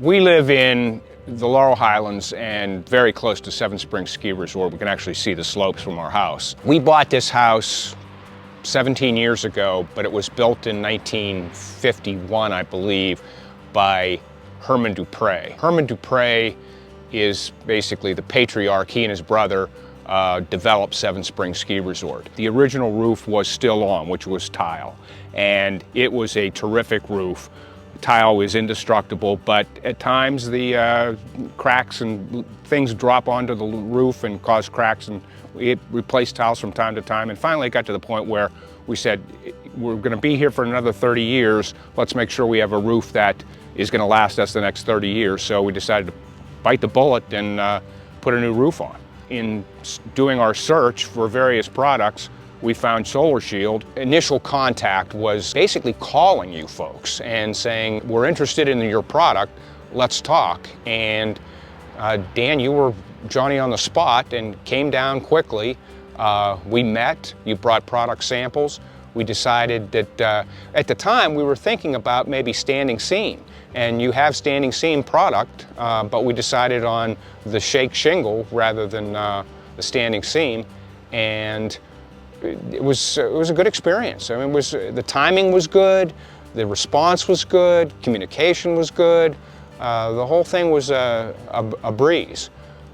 We live in the Laurel Highlands and very close to Seven Springs Ski Resort. We can actually see the slopes from our house. We bought this house 17 years ago, but it was built in 1951, I believe, by Herman Dupre. Herman Dupre is basically the patriarch. He and his brother developed Seven Springs Ski Resort. The original roof was still on, which was tile, and it was a terrific roof. Tile is indestructible, but at times the cracks and things drop onto the roof and cause cracks, and it replaced tiles from time to time. And finally it got to the point where we said, we're going to be here for another 30 years. Let's make sure we have a roof that is going to last us the next 30 years. So we decided to bite the bullet and put a new roof on. In doing our search for various products, we found Solarshield. Initial contact was basically calling you folks and saying, we're interested in your product, let's talk. And Dan, you were Johnny on the spot and came down quickly. We met, you brought product samples. We decided that at the time we were thinking about maybe standing seam. And you have standing seam product, but we decided on the shake shingle rather than the standing seam. And it was a good experience. I mean, the timing was good, the response was good, communication was good. The whole thing was a breeze.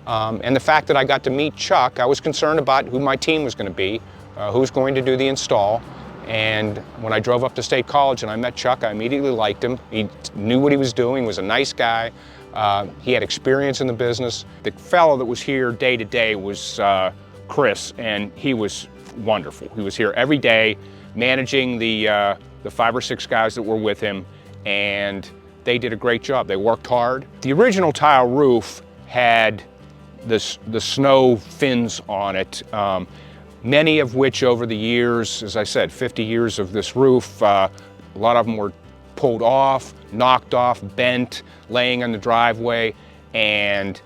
And the fact that I got to meet Chuck, I was concerned about who my team was going to be, who was going to do the install. And when I drove up to State College and I met Chuck, I immediately liked him. He knew what he was doing, was a nice guy. He had experience in the business. The fellow that was here day to day was Chris, and he was wonderful. He was here every day managing the 5 or 6 guys that were with him, and they did a great job. They worked hard. The original tile roof had the snow fins on it, many of which over the years, as I said, 50 years of this roof, a lot of them were pulled off, knocked off, bent, laying in the driveway, and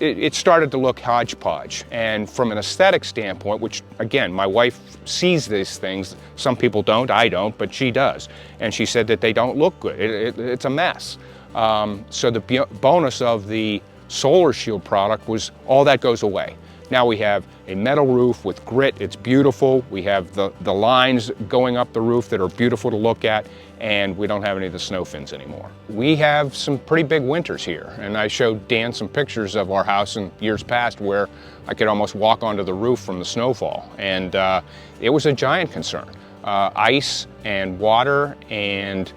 it started to look hodgepodge. And from an aesthetic standpoint, which again, my wife sees these things, some people don't, I don't, but she does. And she said that they don't look good, it's a mess. So the bonus of the Solarshield product was all that goes away. Now we have a metal roof with grit, it's beautiful. We have the lines going up the roof that are beautiful to look at, and we don't have any of the snow fins anymore. We have some pretty big winters here, and I showed Dan some pictures of our house in years past where I could almost walk onto the roof from the snowfall, and it was a giant concern. Ice and water and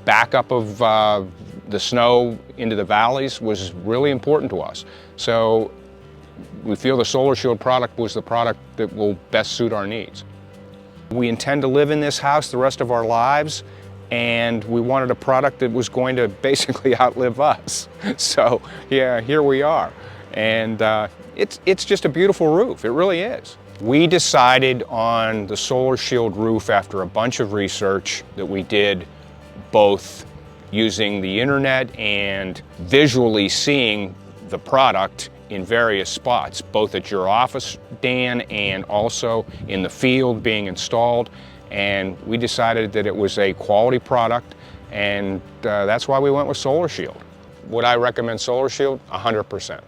backup of the snow into the valleys was really important to us. So we feel the Solarshield product was the product that will best suit our needs. We intend to live in this house the rest of our lives, and we wanted a product that was going to basically outlive us. So yeah, here we are. And it's just a beautiful roof, it really is. We decided on the Solarshield roof after a bunch of research that we did, both using the internet and visually seeing the product in various spots, both at your office, Dan, and also in the field being installed. And we decided that it was a quality product, and that's why we went with Solarshield. Would I recommend Solarshield? 100%.